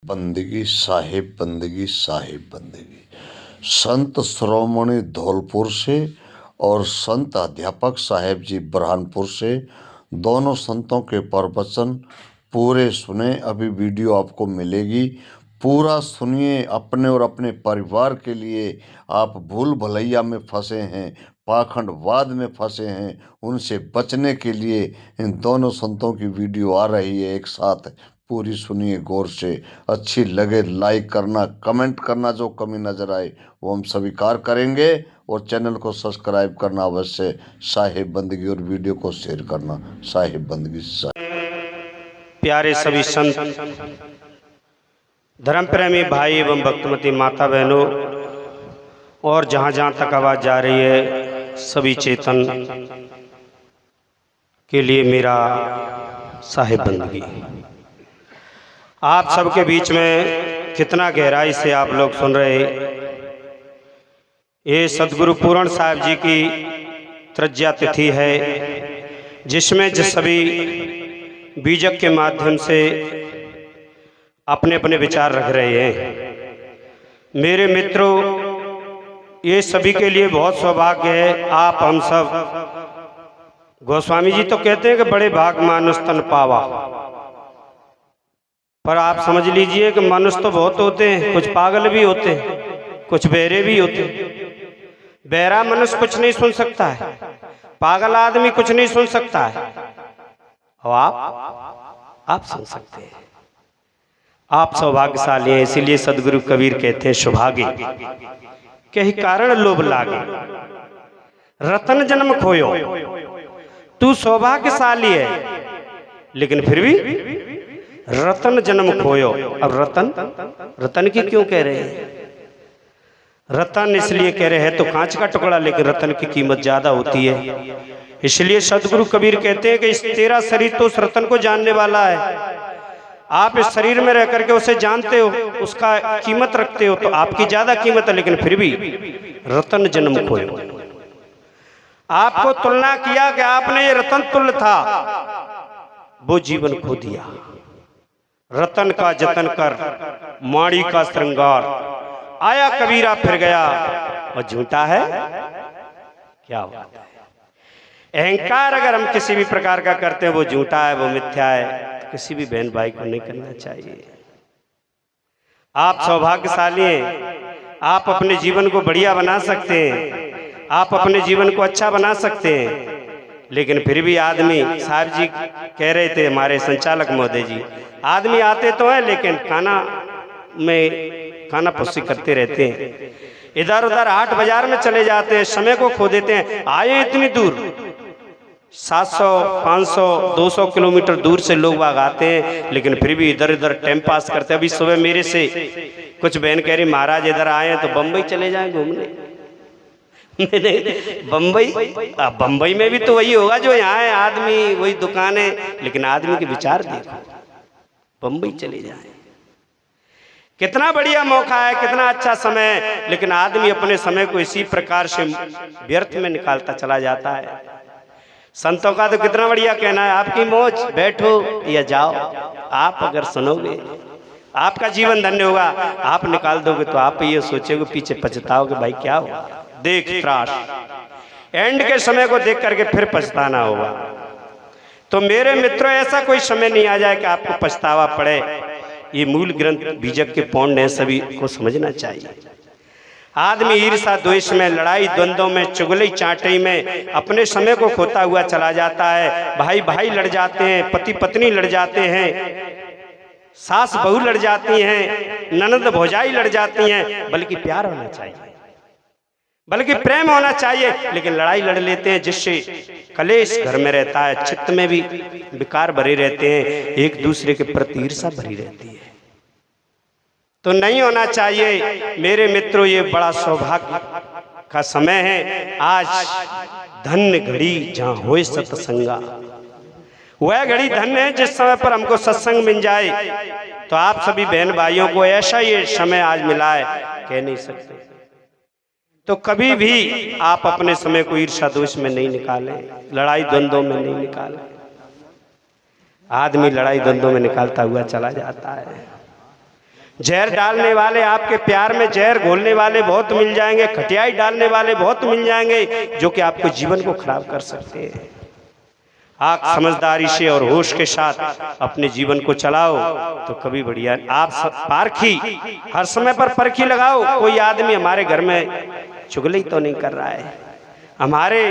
बंदगी साहिब बंदगी साहिब बंदगी। संत शिरोमणि धौलपुर से और संत अध्यापक साहेब जी बुरहानपुर से, दोनों संतों के प्रवचन पूरे सुने। अभी वीडियो आपको मिलेगी, पूरा सुनिए। अपने और अपने परिवार के लिए आप भूल भलैया में फंसे हैं, पाखंडवाद में फंसे हैं, उनसे बचने के लिए इन दोनों संतों की वीडियो आ रही है एक साथ। पूरी सुनिए गौर से। अच्छी लगे लाइक करना, कमेंट करना, जो कमी नजर आए वो हम स्वीकार करेंगे, और चैनल को सब्सक्राइब करना अवश्य। साहिब बंदगी और वीडियो को शेयर करना। साहिब बंदगी प्यारे सभी संत, धर्म प्रेमी भाई एवं भक्तमती माता बहनों, और जहाँ जहाँ तक आवाज़ जा रही है सभी चेतन के लिए मेरा साहिब बंदगी। आप सबके बीच में कितना गहराई से आप लोग सुन रहे, ये सदगुरु पूर्ण साहिब जी की त्रज्या तिथि है, जिसमें जिस सभी बीजक के माध्यम से अपने अपने विचार रख रहे हैं। मेरे मित्रों, ये सभी के लिए बहुत सौभाग्य है। आप हम सब, गोस्वामी जी तो कहते हैं कि बड़े भाग मानुष तन पावा, पर आप समझ लीजिए कि मनुष्य तो बहुत होते हैं, कुछ पागल भी होते हैं, कुछ बहरे भी होते हैं। बहरा मनुष्य कुछ नहीं सुन सकता है, पागल आदमी कुछ नहीं सुन सकता है, और आप सुन सकते हैं। आप सौभाग्यशाली हैं। इसीलिए सदगुरु कबीर कहते हैं सुभागे कहीं कारण लोभ लागे, रतन जन्म खोयो। तू सौभाग्यशाली है, लेकिन फिर भी रतन जन्म खोयो। अब रतन की क्यों कह रहे हैं? रतन इसलिए कह रहे हैं तो कांच का टुकड़ा, लेकिन रतन की कीमत ज्यादा होती है। इसलिए सदगुरु कबीर कहते हैं कि इस तेरा शरीर तो उस रतन को जानने वाला है। आप इस शरीर में रह करके उसे जानते हो, उसका कीमत रखते हो, तो आपकी ज्यादा कीमत है, लेकिन फिर भी रतन जन्म खोयो। आपको तुलना किया कि आपने ये रतन तुल्य था, वो जीवन खो दिया। रतन का जतन कर, माड़ी का श्रृंगार, आया कबीरा फिर गया, और झूठा है क्या बात है। अहंकार अगर हम किसी भी प्रकार का करते हैं, वो झूठा है, वो मिथ्या है, तो किसी भी बहन भाई को नहीं करना चाहिए। आप सौभाग्यशाली हैं, आप अपने जीवन को बढ़िया बना सकते हैं, आप अपने जीवन को अच्छा बना सकते हैं। लेकिन फिर भी आदमी, साहब जी कह रहे थे हमारे संचालक महोदय जी, आदमी आते तो हैं लेकिन खाना पुस्सी करते रहते हैं, इधर उधर हाट बाजार में चले जाते हैं, समय को खो देते हैं। आए इतनी दूर, 700, 500, 200 किलोमीटर दूर से लोग बाग आते हैं, लेकिन फिर भी इधर उधर टाइम पास करते हैं। अभी सुबह मेरे से कुछ बहन कह रही, महाराज इधर आए हैं तो बम्बई चले जाएं घूमने। बम्बई में भी तो वही होगा जो यहाँ है, आदमी वही दुकान है, लेकिन आदमी के विचार देखो, बम्बई चले जाए। कितना बढ़िया मौका है, कितना अच्छा समय है, लेकिन आदमी अपने समय को इसी प्रकार से व्यर्थ में निकालता चला जाता है। संतों का तो कितना बढ़िया कहना है, आपकी मौज, बैठो या जाओ। आप अगर सुनोगे आपका जीवन धन्य होगा, आप निकाल दोगे तो आप ये सोचोगे, पीछे पछताओगे, भाई क्या हुआ। देख त्रास, एंड के समय को देख करके फिर पछताना होगा। तो मेरे मित्रों, ऐसा कोई समय नहीं आ जाए कि आपको पछतावा पड़े। ये मूल ग्रंथ बीजक के पौंड है, सभी को समझना चाहिए। आदमी ईर्षा द्वेष में, लड़ाई द्वंद्वों में, चुगली चाटई में अपने समय को खोता हुआ चला जाता है। भाई भाई लड़ जाते हैं, पति पत्नी लड़ जाते हैं, सास बहू लड़ जाती हैं, ननद भौजाई लड़ जाती हैं। बल्कि प्यार होना चाहिए, बल्कि प्रेम होना चाहिए, लेकिन लड़ाई लड़ लेते हैं, जिससे कलेश घर में रहता है, चित्त में भी विकार भरे रहते हैं, एक दूसरे के प्रति ईर्षा भरी रहती है। तो नहीं होना चाहिए। मेरे मित्रों, ये बड़ा सौभाग्य का समय है। आज धन्य घड़ी जहाँ होए सत्संगा, वह घड़ी धन्य है जिस समय पर हमको सत्संग मिल जाए। तो आप सभी बहन भाइयों को ऐसा ये समय आज मिला है, कह नहीं सकते। तो कभी भी आप अपने समय को ईर्षा दोष में नहीं निकालें, लड़ाई द्वंद्वों में नहीं निकालें। आदमी लड़ाई द्वंद्वों में निकालता हुआ चला जाता है। जहर डालने वाले, आपके प्यार में जहर घोलने वाले बहुत मिल जाएंगे, खटियाई डालने वाले बहुत मिल जाएंगे, जो कि आपको जीवन को खराब कर सकते हैं। आप समझदारी से और होश के साथ अपने जीवन को चलाओ तो कभी बढ़िया। आप पारखी, हर समय पर परखी लगाओ, कोई आदमी हमारे घर में चुगली तो नहीं कर रहा है, हमारे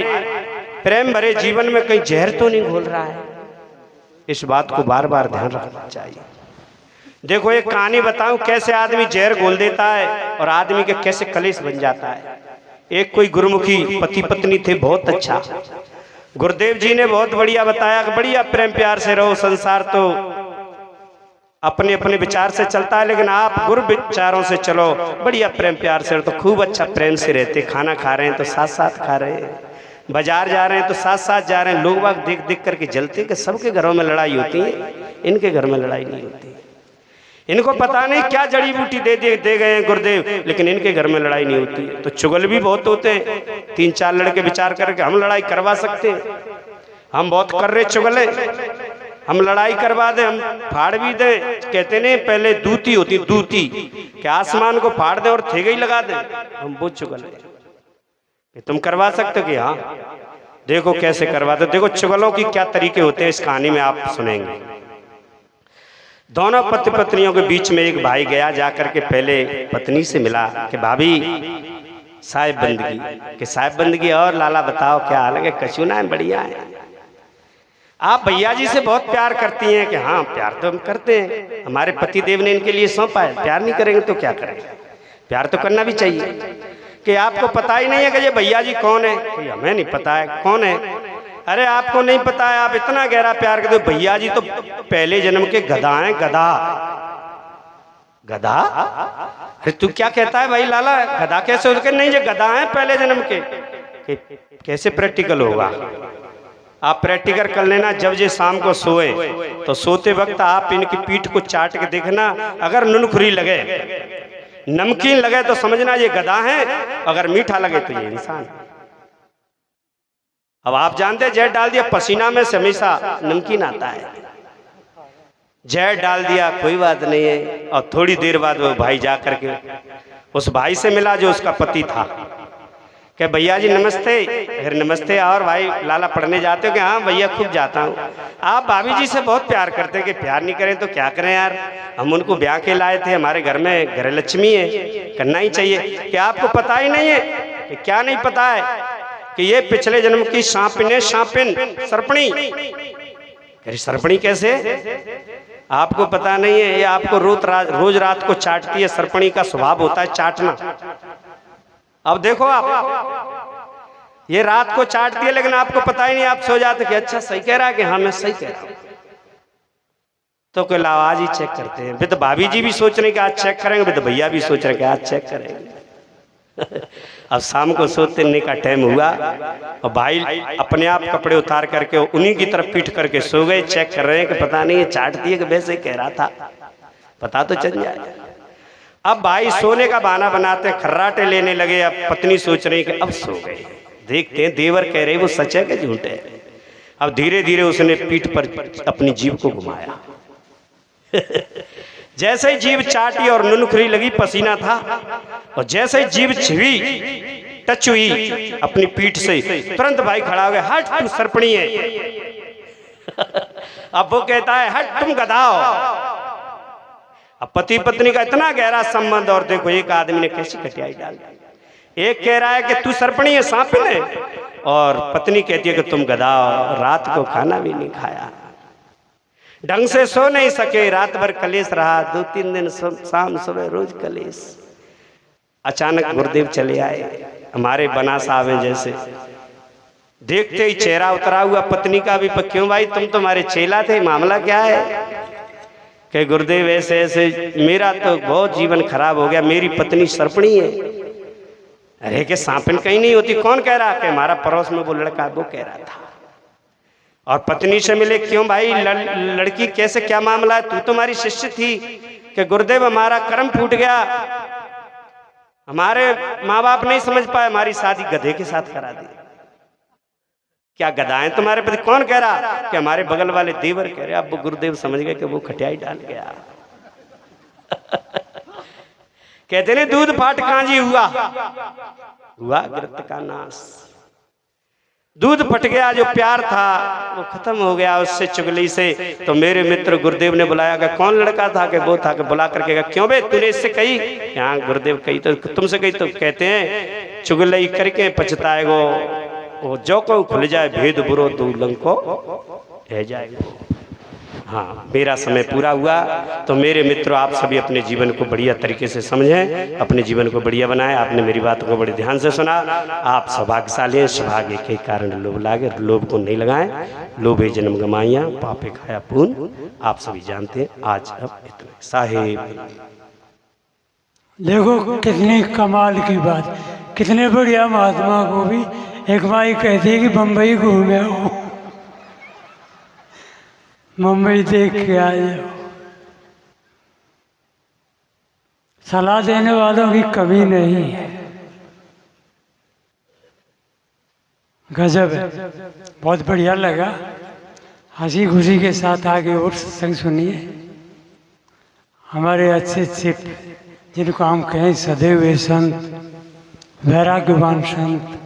प्रेम भरे जीवन में कहीं जहर तो नहीं घोल रहा है। इस बात को बार बार ध्यान रखना चाहिए। देखो एक कहानी बताऊं, कैसे आदमी जहर घोल देता है और आदमी के कैसे कलेश बन जाता है। एक कोई गुरुमुखी पति पत्नी थे, बहुत अच्छा। गुरुदेव जी ने बहुत बढ़िया बताया कि बढ़िया प्रेम प्यार से रहो, संसार तो अपने अपने विचार से चलता है, लेकिन आप गुरु विचारों से चलो, बढ़िया प्रेम प्यार से। तो खूब अच्छा प्रेम से रहते, खाना खा रहे हैं तो साथ साथ खा रहे हैं, बाजार जा रहे हैं तो साथ साथ जा रहे हैं। लोग बाग देख देख करके जलते कि सबके घरों में लड़ाई होती है, इनके घर में लड़ाई नहीं होती। इनको पता नहीं क्या जड़ी बूटी दे गए हैं गुरुदेव, लेकिन इनके घर में लड़ाई नहीं होती। तो चुगल भी बहुत होते हैं, 3-4 लड़के विचार करके हम लड़ाई करवा सकते हैं, हम बहुत कर रहे चुगले, हम लड़ाई करवा दें, हम फाड़ भी दें। कहते नहीं पहले दूती होती, दूती कि आसमान को फाड़ दें और थेगे ही लगा दें, हम वो चुगल है। तुम करवा सकते हो कि हाँ, देखो कैसे करवाते। देखो चुगलों की क्या तरीके होते हैं, इस कहानी में आप सुनेंगे। दोनों पति पत्नियों के बीच में एक भाई गया, जाकर के पहले पत्नी से मिला कि भाभी साहिब बंदगी, कि साहिब बंदगी और लाला बताओ क्या हाल है। कछु ना है, बढ़िया है। आप भैया जी से बहुत प्यार करती हैं कि हाँ, प्यार तो हम करते हैं, हमारे पति देव ने इनके लिए सौंपा है, प्यार नहीं करेंगे तो क्या करेंगे, प्यार तो करना भी चाहिए। कि आपको पता ही नहीं है कि ये भैया जी कौन है, कि हमें नहीं पता है कौन है। अरे आपको नहीं पता है, आप इतना गहरा प्यार करते हो। भैया जी तो पहले जन्म के गधा हैं, गधा। गधा? अरे तू क्या कहता है भाई लाला, गधा कैसे हो? नहीं, ये गधा हैं पहले जन्म के। कैसे प्रैक्टिकल होगा? आप प्रैक्टिकल कर लेना। जब ये शाम को सोए तो सोते वक्त आप इनकी पीठ को चाट के देखना, अगर नुनखुरी लगे, नमकीन लगे तो समझना ये गधा है, अगर मीठा लगे तो ये इंसान है। अब आप जानते हैं जहर डाल दिया, पसीना में से हमेशा नमकीन आता है। जहर डाल दिया, कोई बात नहीं है। और थोड़ी देर बाद वो भाई जा करके उस भाई से मिला जो उसका पति था। क्या भैया जी नमस्ते। फिर नमस्ते। और भाई लाला पढ़ने जाते हो? कि हाँ भैया खूब जाता हूँ। आप भाभी जी से बहुत प्यार करते हैं। कि प्यार नहीं करें तो क्या करें यार, हम उनको ब्याह के लाए थे, हमारे घर में गृहलक्ष्मी है, करना ही चाहिए। क्या आपको पता ही नहीं है? कि क्या नहीं पता है कि ये पिछले जन्म की सांपिन, सर्पणी। सर्पणी कैसे? आपको पता नहीं है, ये आपको रोज रात को चाटती है। सर्पणी का स्वभाव होता है चाटना। अब देखो आप, ये रात को चाटती है लेकिन आपको पता ही नहीं, आप सो जाते कि अच्छा सही कह रहा है, कि हाँ मैं सही कह रहा हूं। तो कोई आवाज ही चेक करते हैं। फिर तो भाभी जी भी सोच रहे कि आज चेक करेंगे, फिर तो भैया भी सोच रहे कि आज चेक करेंगे। अब शाम को सोने का टाइम हुआ और भाई अपने आप कपड़े उतार करके उन्हीं की तरफ पीट करके सो गए। चेक कर रहे हैं कि पता नहीं ये चाटती है कि वैसे ही कह रहा था, पता तो चल जाए। अब भाई सोने का बहाना बनाते खर्राटे लेने लगे। अब पत्नी सोच रही कि अब सो गए, देखते हैं देवर कह रहे वो सच है कि झूठ है। अब धीरे धीरे उसने पीठ पर अपनी जीभ को घुमाया। जैसे ही जीभ चाटी और नुनखुरी लगी, पसीना था, और जैसे ही जीभ छिवी, टच हुई अपनी पीठ से, तुरंत भाई खड़ा हो गया, हट तू सर्पणी है। अब वो कहता है हट तुम गधा हो। अब पति पत्नी का इतना गहरा संबंध, और देखो एक आदमी ने कैसी कटियाई डाल दी। एक कह रहा है कि तू सर्पणी है, सांपिन है, और पत्नी कहती है कि तुम गधा हो, रात को खाना भी नहीं खाया, ढंग से सो नहीं सके, रात भर कलेश रहा, 2-3 दिन शाम सुबह रोज कलेश। अचानक गुरुदेव चले आए, हमारे बना साहब हैं जैसे। देखते ही चेहरा उतरा हुआ पत्नी का भी, क्यों भाई तुम तुम्हारे चेला थे, मामला क्या है? कि गुरुदेव ऐसे ऐसे, मेरा तो बहुत जीवन खराब हो गया, मेरी पत्नी सर्पणी है। अरे कि सांपिन कहीं नहीं होती। कौन कह रहा? कि हमारा पड़ोस में वो लड़का, वो कह रहा था। और पत्नी से मिले, क्यों भाई लड़की कैसे, क्या मामला है? तू तुम्हारी शिष्य थी। कि गुरुदेव हमारा कर्म फूट गया, हमारे माँ बाप नहीं समझ पाए, हमारी शादी गधे के साथ करा दी। क्या गधाएं तुम्हारे पति? कौन कह रहा? कि हमारे बगल वाले देवर कह रहे। अब वो गुरुदेव समझ गए कि वो खटियाई डाल गया। कहते ने दूध फाट कांजी हुआ, हुआ गिरत का नाश। दूध फट गया, जो प्यार था वो खत्म हो गया उससे, चुगली से। तो मेरे मित्र गुरुदेव ने बुलाया कि कौन लड़का था, कि वो था, कि बुला करके क्यों बे तूने इससे कही? यहाँ गुरुदेव कही तो तुमसे कही? तो कहते हैं चुगली करके पछताएगो, वो जो को खुल जाए भेद बुरो तू लंको रह जाएगा। हाँ, मेरा समय पूरा हुआ। तो मेरे मित्रों, आप सभी अपने जीवन को बढ़िया तरीके से समझें, अपने जीवन को बढ़िया बनाएं। आपने मेरी बातों को बड़े ध्यान से सुना। आप सौभाग्यशाली हैं। सौभाग्य के कारण लोभ लागे, लोभ को नहीं लगाएं। लोभे जन्म गमाइया, पापे खाया पून। आप सभी जानते हैं। आज अब इतना साहेब। देखो कितनी कमाल की बात, कितने बढ़िया महात्मा को भी एक माई कहती है कि बम्बई घूमे हो, मुंबई देख के आ जाओ। सलाह देने वालों की कमी नहीं है। गजब है, बहुत बढ़िया लगा। हंसी खुशी के साथ आगे और सत्संग सुनिए। हमारे अच्छे अच्छे जिनको हम कहें सदे हुए संत, वैराग्यवान संत,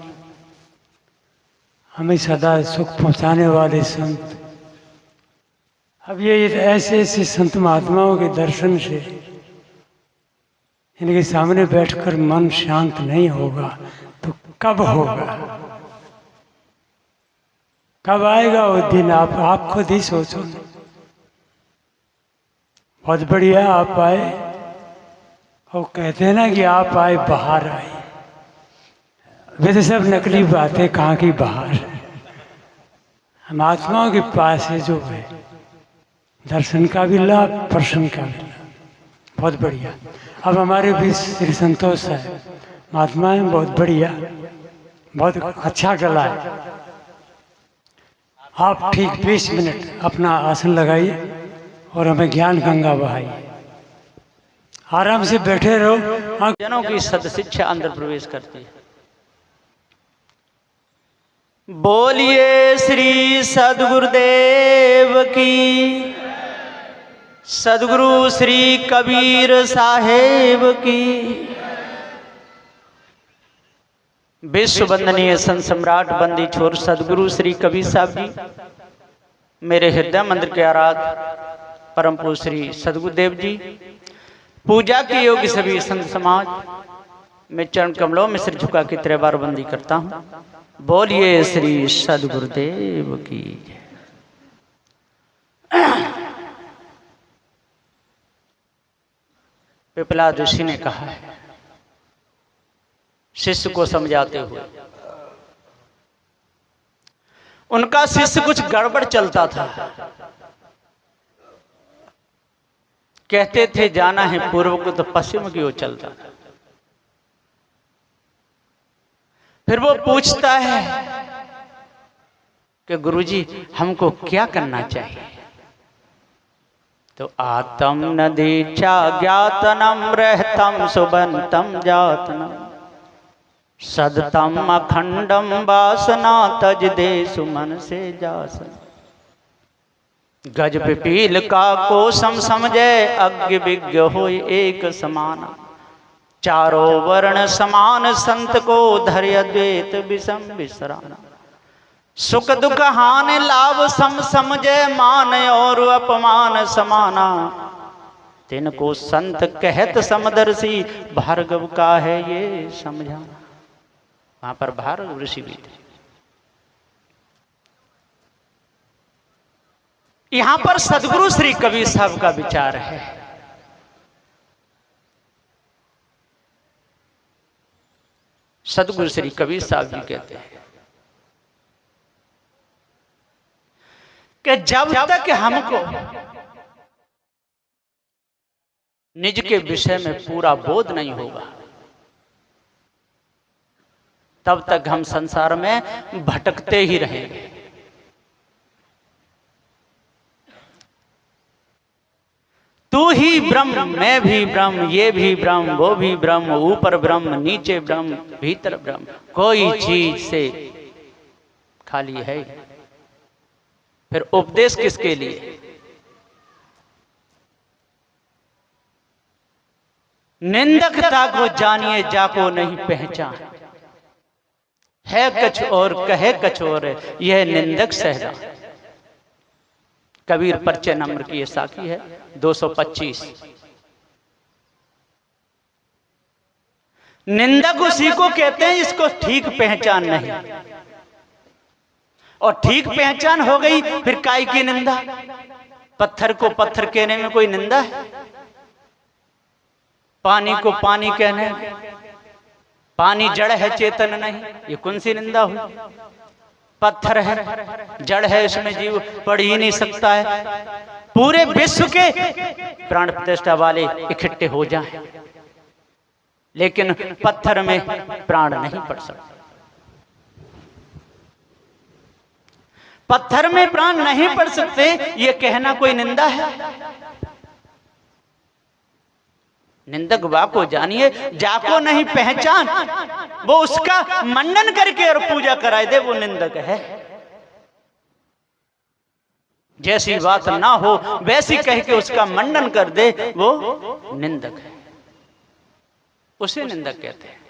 हमें सदा सुख पहुंचाने वाले संत। अब ये ऐसे ऐसे संत महात्माओं के दर्शन से इनके सामने बैठकर मन शांत नहीं होगा तो कब होगा? कब आएगा वो दिन? आप खुद ही सोचो। बहुत बढ़िया आप आए। और कहते हैं ना कि आप आए बाहर आए। वे तो सब नकली बातें, कहाँ की बाहर। महात्माओं के पास है जो है दर्शन का भी लाभ, प्रसन्न का भी लाभ। बहुत बढ़िया। अब हमारे बीच श्री संतोष साहब महात्मा हैं, बहुत बढ़िया, बहुत अच्छा गला है। आप ठीक 20 मिनट अपना आसन लगाइए और हमें ज्ञान गंगा बहाइए। आराम से बैठे रहो। जनों की सदशिक्षा अंदर प्रवेश करती है। बोलिए श्री सदगुरुदेव की, सदगुरु श्री कबीर साहेब की। विश्व वंदनीय संत सम्राट बंदी छोर सदगुरु श्री कबीर साहब जी, मेरे हृदय मंदिर के आराध्य परम पूज्य श्री सदगुरुदेव जी, पूजा के योग्य सभी संत समाज, मैं चरण कमलों में सिर झुका के 3 बार बंदी करता हूँ। बोलिए श्री सदगुरुदेव की। पिपलाद ऋषि ने कहा है शिष्य को समझाते हुए, उनका शिष्य कुछ गड़बड़ चलता था। कहते थे जाना है पूर्व को तो पश्चिम की ओर चलता था। फिर वो पूछता है कि गुरुजी हमको क्या करना चाहिए? तो आत्म नदीचा ज्ञातनम रहतम सुबंतम जातनम सदतम अखंडम वासना तज दे सुमन से जासन। गज पिपील का कोसम समझे अज्ञ विज्ञ होय एक समाना। चारों वर्ण समान संत को धैर्य द्वैत विषम विसराना। सुख दुख हान लाभ सम समझे मान और अपमान समाना। तिनको संत कहत समदर्शी भार्गव का है ये समझाना। वहां पर भार्गव ऋषि भी थे। यहां पर सदगुरु श्री कबीर साहब का विचार है। सदगुरु श्री कबीर साहब जी कहते हैं कि जब तक हमको निज के विषय में पूरा बोध नहीं होगा तब तक हम संसार में भटकते ही रहेंगे। तू ही ब्रह्म, मैं भी ब्रह्म, ये भी ब्रह्म, वो भी ब्रह्म, ऊपर ब्रह्म, नीचे ब्रह्म, भीतर ब्रह्म, कोई चीज से खाली है। फिर उपदेश किसके लिए? निंदकता को जानिए जाको नहीं पहचान, है कछ और कहे कछ और, यह निंदक सहजा। कबीर परिचय नंबर की ये साखी है 225। निंदक उसी को कहते हैं जिसको ठीक पहचान नहीं, और ठीक पहचान हो गई फिर काय की निंदा। पत्थर को पत्थर कहने में कोई निंदा है? पानी को पानी कहने, पानी जड़ है चेतन नहीं, ये कौन सी निंदा हुई? पत्थर है, जड़ है, इसमें जीव पढ़ ही नहीं सकता है। पूरे विश्व के प्राण प्रतिष्ठा वाले इकट्ठे हो जाएं, लेकिन पत्थर में प्राण नहीं पड़ सकते। पत्थर में प्राण नहीं पड़ सकते, ये कहना कोई निंदा है? निंदक वा को जानिए जाको नहीं पहचान, वो उसका मंडन करके और पूजा कराए दे, वो निंदक है। जैसी बात ना हो वैसी कह के उसका मंडन कर दे, वो निंदक है, उसे निंदक कहते हैं।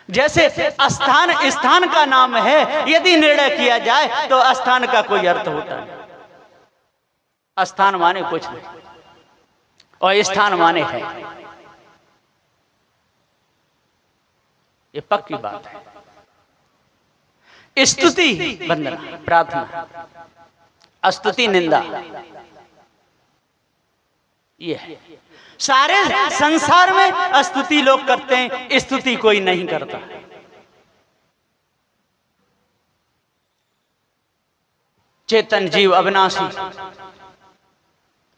जैसे स्थान स्थान का नाम है, यदि निर्णय किया जाए तो स्थान का कोई अर्थ होता नहीं। स्थान माने कुछ नहीं और स्थान माने है, ये पक्की बात है। स्तुति वंदना प्रार्थना, स्तुति निंदा, ये है। सारे संसार में स्तुति लोग करते हैं, स्तुति कोई नहीं करता। चेतन जीव अविनाशी,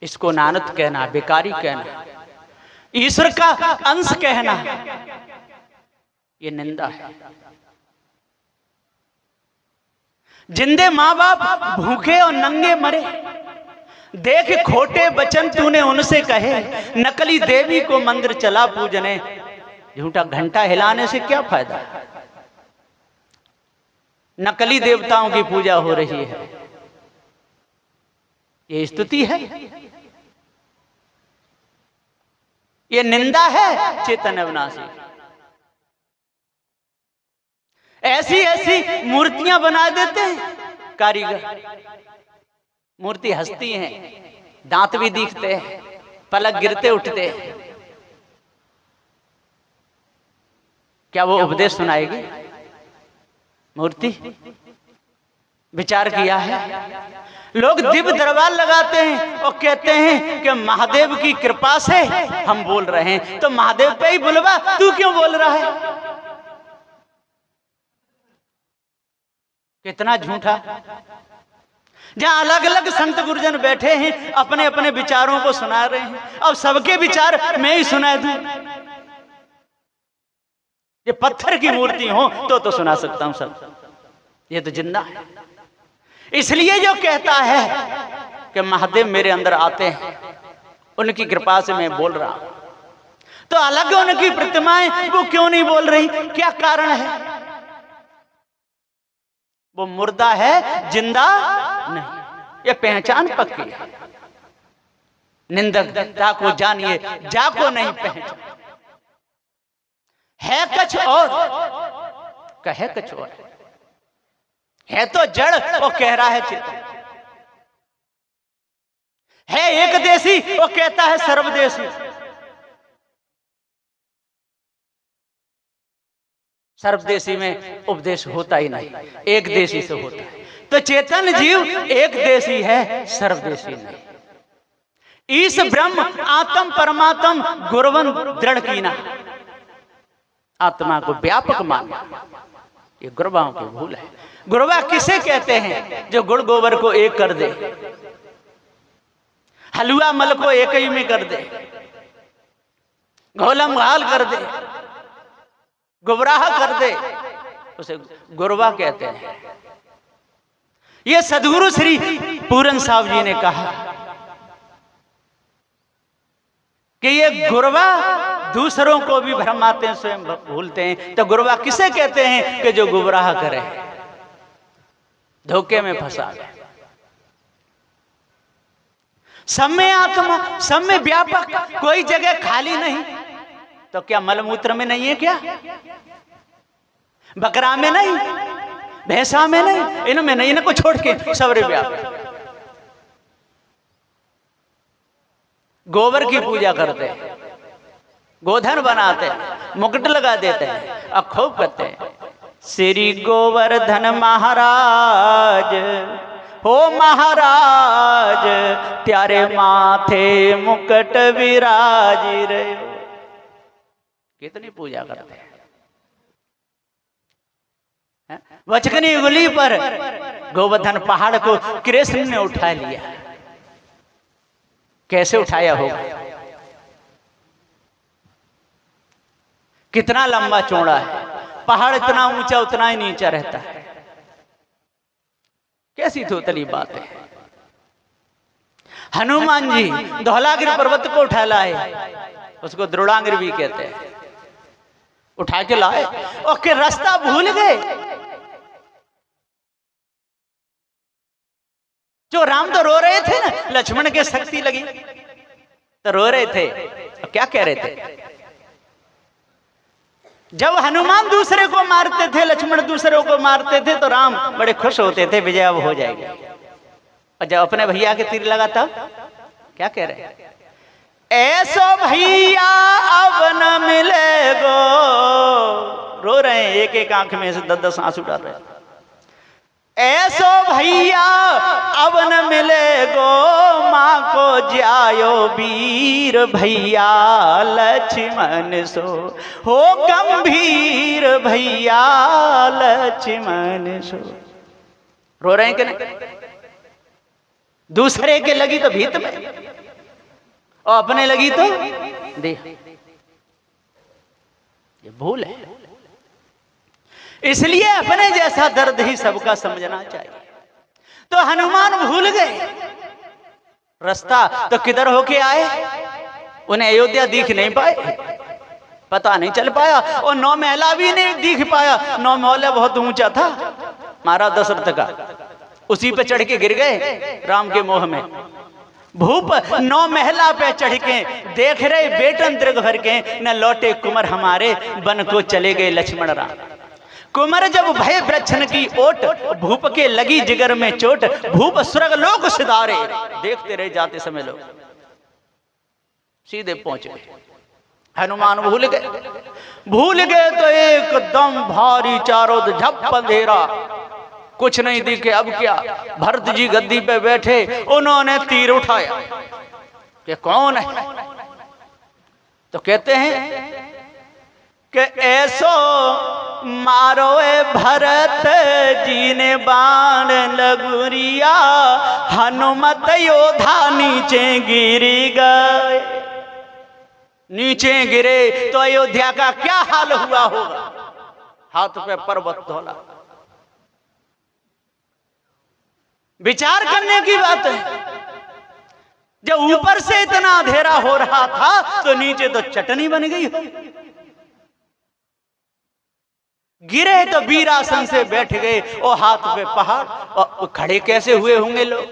इसको नानत कहना, बेकारी कहना, ईश्वर का अंश कहना, ये निंदा है। जिंदे माँ बाप भूखे और नंगे मरे, देख खोटे बचन तूने उनसे कहे, नकली देवी को मंदिर चला पूजने, झूठा घंटा हिलाने से क्या फायदा? नकली देवताओं की पूजा हो रही है, ये स्तुति है? ये निंदा है चेतन अविनाशी। ऐसी ऐसी मूर्तियां बना देते हैं कारीगर, मूर्ति हंसती हैं, दांत भी दिखते हैं, पलक गिरते उठते हैं। क्या वो उपदेश सुनाएगी मूर्ति? विचार किया है? लोग दिव्य दरबार लगाते हैं और कहते हैं कि महादेव की कृपा से हम बोल रहे हैं, तो महादेव पे ही बुलवा, तू क्यों बोल रहा है? कितना झूठा। जहां अलग अलग संत गुरुजन बैठे हैं, अपने अपने विचारों को सुना रहे हैं, अब सबके विचार मैं ही सुना दूं? ये पत्थर की मूर्ति हो तो सुना सकता हूं सब, ये तो जिंदा है। इसलिए जो कहता है कि महादेव मेरे अंदर आते हैं, उनकी कृपा से मैं बोल रहा हूं, तो अलग उनकी प्रतिमाएं वो क्यों नहीं बोल रही? क्या कारण है? वो मुर्दा है, जिंदा नहीं। ये पहचान पक्की है। निंदकता को जानिए जाको नहीं पहचान, है कछ और कहे कछ और, है तो जड़ वो कह रहा है चेतन, है एक देशी वो कहता है सर्वदेशी। सर्वदेशी में उपदेश होता ही नहीं, एक देशी से होता है। तो चेतन जीव एक देशी है, सर्वदेशी नहीं। ईश ब्रह्म आत्म परमात्म गुरवन दृढ़ कीना, आत्मा को व्यापक मानना, ये गुरबाओं की भूल है। गुरबा किसे कहते हैं? जो गुड़ गोबर को एक कर दे, हलवा मल को एक ही में कर दे, घोलम घाल कर दे, गुमराह कर दे, उसे गुरबा कहते हैं। ये सदगुरु श्री पूरन साहब जी ने कहा कि ये गुरबा दूसरों को भी भरमाते हैं, स्वयं भूलते हैं। तो गुरबा किसे कहते हैं? कि जो गुमराह करे, धोखे में फंसा गए। सब में आत्मा, सब में व्यापक, कोई जगह खाली नहीं। तो क्या मलमूत्र में नहीं है क्या? बकरा में नहीं, भैंसा में नहीं, इनमें नहीं, इनको छोड़ के सबरे व्यापक। गोबर की पूजा करते हैं, गोधन बनाते हैं, मुकुट लगा देते हैं और खूब करते हैं, श्री गोवर्धन महाराज हो महाराज, त्यारे माथे मुकुट विराज रहे। कितनी पूजा करते हैं। वचकनी उंगली पर गोवर्धन पहाड़ को कृष्ण ने उठा लिया। कैसे उठाया होगा? कितना लंबा चौड़ा है पहाड़, इतना ऊंचा उतना ही नीचा रहता है। कैसी थोतली बात है। हनुमान जी धौलागिरी पर्वत को उठा लाए, उसको द्रोणागिरी भी कहते हैं। उठा के लाए और के रास्ता भूल गए। जो राम तो रो रहे थे ना, लक्ष्मण के शक्ति लगी तो रो रहे थे। क्या कह रहे थे? जब हनुमान दूसरे को मारते थे, लक्ष्मण दूसरे को मारते थे, तो राम बड़े खुश होते थे, विजय अब हो जाएगी। और जब अपने भैया के तीर लगा तब क्या कह रहे हैं? ऐसो भैया अब न मिलेगो। रो रहे हैं, एक एक आंख में से 10-10 आंसू डाल रहे हैं। ऐसो भैया अब न मिलेगो, माँ को जायो वीर भैया लक्ष्मण सो, हो गंभीर भैया लक्ष्मण सो। रो रहे हैं कि नहीं? दूसरे के लगी तो भीत में और अपने लगी तो देह। ये भूल है। इसलिए अपने जैसा दर्द ही सबका समझना चाहिए। तो हनुमान भूल गए रास्ता, तो किधर होके आए? उन्हें अयोध्या दिख नहीं पाए, पता नहीं चल पाया, और 9 महला भी नहीं दिख पाया। 9 महला बहुत ऊंचा था महाराज दशरथ का, उसी पे चढ़ के गिर गए राम के मोह में। भूप 9 महला पे चढ़ के देख रहे बेटन दृग भर के, न लौटे कुंवर हमारे, बन को चले गए लक्ष्मण राम। कुंवर जब भय वृक्षण की ओट, भूप के लगी जिगर में चोट, भूप स्वर्ग लोक सिधारे, देखते रह जाते समय लोग सीधे पहुंच गए। हनुमान भूल गए तो एकदम भारी चारों झप अंधेरा, कुछ नहीं दिखे। अब क्या? भरत जी गद्दी पे बैठे, उन्होंने तीर उठाया कि कौन है? तो कहते हैं कि ऐसो मारो ए भरत जी ने बाण लगुरिया, हनुमत योधा नीचे गिरी गए। नीचे गिरे तो अयोध्या का क्या हाल हुआ होगा? हाथ पे पर्वत धोला। विचार करने की बात है। जब ऊपर से इतना अंधेरा हो रहा था तो नीचे तो चटनी बन गई हो। गिरे तो वीरासन से बैठ गए और हाथ पे पहाड़, और खड़े कैसे हुए होंगे लोग?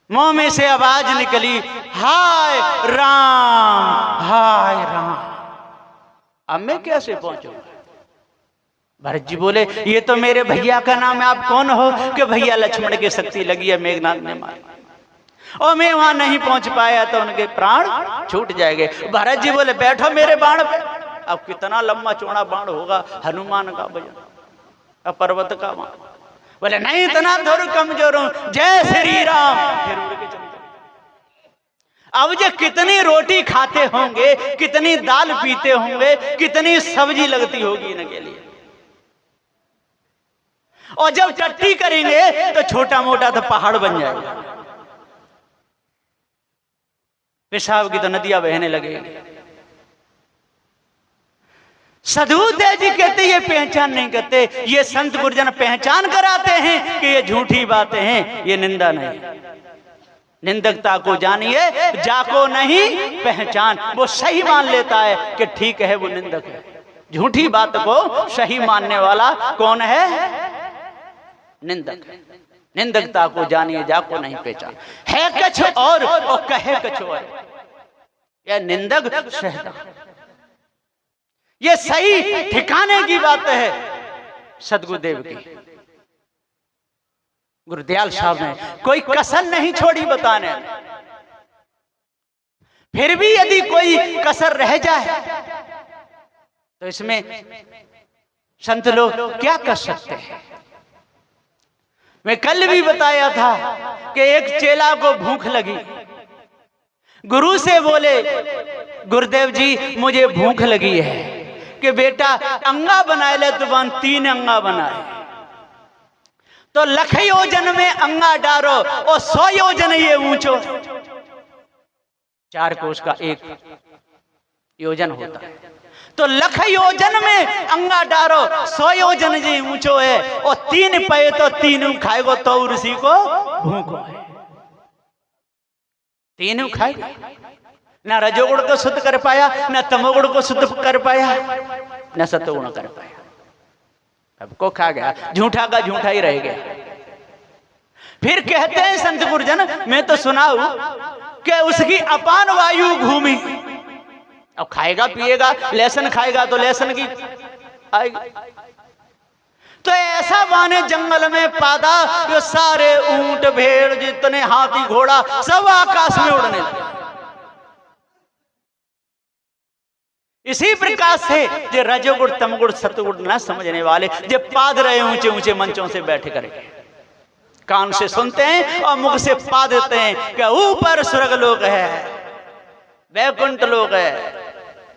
मुंह में से आवाज निकली, हाय राम हाय राम। अब मैं कैसे पहुंचूंगा? भरत जी बोले, ये तो मेरे भैया का नाम है, आप कौन हो? कि भैया लक्ष्मण की शक्ति लगी है, मेघनाथ ने मारा और मैं वहां नहीं पहुंच पाया तो उनके प्राण छूट जाएंगे। भरत जी बोले, बैठो मेरे बाण पे। अब कितना लंबा चौड़ा बाण होगा हनुमान का वजन, अब पर्वत का बाण। बोले नहीं, इतना थोड़ा कमजोर हूं, जय श्री राम। फिर उड़ के चले गए। अब जो कितनी रोटी खाते होंगे, कितनी दाल पीते होंगे, कितनी सब्जी लगती होगी इनके लिए। और जब टट्टी करेंगे तो छोटा मोटा तो पहाड़ बन जाएगा। पेशाब की तो नदियां बहने लगेगी। सदूदेव जी कहते ये पहचान नहीं करते, ये संत गुरुजन पहचान कराते हैं कि ये झूठी बातें हैं, ये निंदा नहीं। निंदकता को जानिए, जाको नहीं पहचान। वो सही मान लेता है कि ठीक है वो निंदक है। झूठी बात को सही मानने वाला कौन है? निंदक है। निंदकता को जानिए जाको नहीं पहचान। है कछ और कहे कछ और। यह निंदक शैतान। ये सही ठिकाने की बात है सदगुरुदेव की। गुरुदयाल साहब ने कोई कसर नहीं छोड़ी बताने में। फिर भी यदि कोई कसर रह जाए तो इसमें संत लोग क्या कर सकते हैं। मैं कल भी बताया था कि एक चेला को भूख लगी, गुरु से बोले गुरुदेव जी मुझे भूख लगी है, कि बेटा अंगा बनाए ले तो 3 अंगा बनाए, तो 1,00,000 योजन में अंगा डारो और 100 योजन ये ऊंचो। 4 कोस का 1 योजन होता है, तो 1,00,000 योजन में अंगा डारो 100 योजन जी ऊंचो है, और 3 पे तो 3 खाएगो तो उसी को भूखो है। 3 खाएगा, ना रजोगुण को शुद्ध कर पाया, ना तमोगुण को शुद्ध कर पाया, ना सतोगुण कर पाया। अब को खा गया, झूठा का झूठा ही रह गया। फिर कहते हैं संत गुरुजन, मैं तो सुना हूं कि उसकी अपान वायु घूमी। अब खाएगा पिएगा, लहसुन खाएगा तो लहसुन की आएगी। तो ऐसा बाने जंगल में पादा, जो सारे ऊंट भेड़ जितने हाथी घोड़ा सब आकाश में उड़ने लगे। इसी प्रकार से जो रजोगुण तमगुण सतगुण न समझने वाले जो पाद रहे ऊंचे ऊंचे मंचों से बैठ कर, कान से सुनते हैं और मुख से पा देते हैं कि ऊपर स्वर्ग लोक है, वैकुंठ लोक है,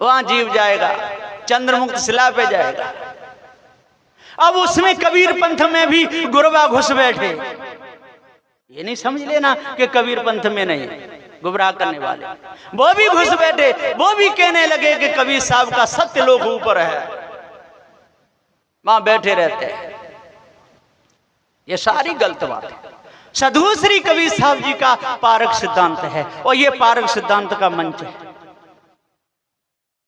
वहां जीव जाएगा, चंद्रमुक्त शिला पे जाएगा। अब उसमें कबीर पंथ में भी गुरबा घुस बैठे। ये नहीं समझ लेना कि कबीर पंथ में नहीं, गुमराह करने वाले वो भी घुस बैठे। वो भी कहने लगे कि कबीर साहब का सत्य लोक ऊपर है, वहां बैठे रहते हैं। ये सारी गलत बात है। सदगुरु श्री कबीर साहब जी का पारक सिद्धांत है, और ये पारक सिद्धांत का मंच है।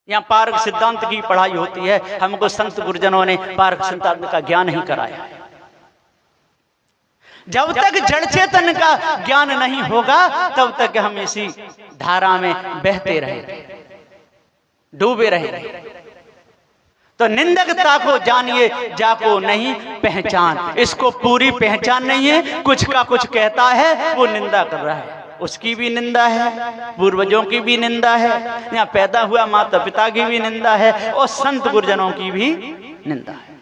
यहाँ पारक सिद्धांत की पढ़ाई होती है। हमको संत गुरुजनों ने पारक सिद्धांत का ज्ञान नहीं कराया। जब तक जड़ चेतन का ज्ञान नहीं होगा तब तक हम इसी धारा में बहते रहेंगे, डूबे रहेंगे। तो निंदकता को जानिए जाको नहीं पहचान। इसको पूरी पहचान नहीं है, कुछ का कुछ कहता है, वो निंदा कर रहा है। उसकी भी निंदा है, पूर्वजों की भी निंदा है, यहाँ पैदा हुआ माता पिता की भी निंदा है, और संत गुरुजनों की भी निंदा है।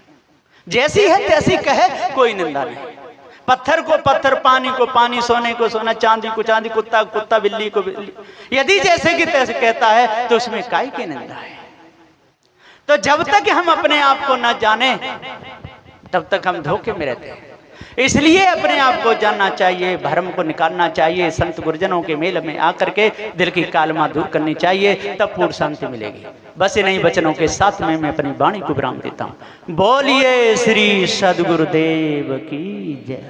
जैसी है तैसी कहे, कोई निंदा नहीं। पत्थर को पत्थर, पानी को पानी, सोने को सोना, चांदी को चांदी, कुत्ता को कुत्ता, बिल्ली को बिल्ली, यदि जैसे कि तैसे कहता है तो उसमें काहे की निंदा है। तो जब तक हम अपने आप को न जाने तब तक हम धोखे में रहते हैं। इसलिए अपने आप को जानना चाहिए, भ्रम को निकालना चाहिए, संत गुरुजनों के मेल में आकर के दिल की कालमा दूर करनी चाहिए, तब पूर्ण शांति मिलेगी। बस इन्हीं वचनों के साथ में मैं अपनी वाणी को विराम देता हूँ। बोलिए श्री सदगुरुदेव की जय।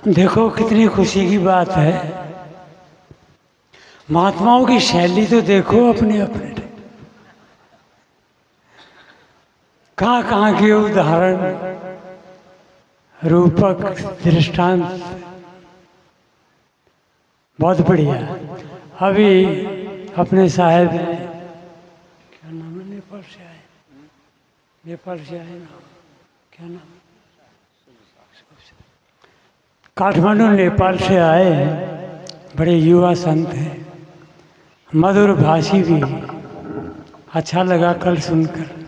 देखो कितनी खुशी की बात है। महात्माओं की शैली तो देखो अपने अपने, कहाँ कहाँ के उदाहरण, रूपक, दृष्टांत, बहुत बढ़िया। अभी अपने साहेब क्या नाम है, नेपाल से आए, नेपाल से आए ना, क्या नाम, काठमांडू नेपाल से आए हैं। बड़े युवा संत हैं, मधुर भाषी भी। अच्छा लगा कल सुनकर।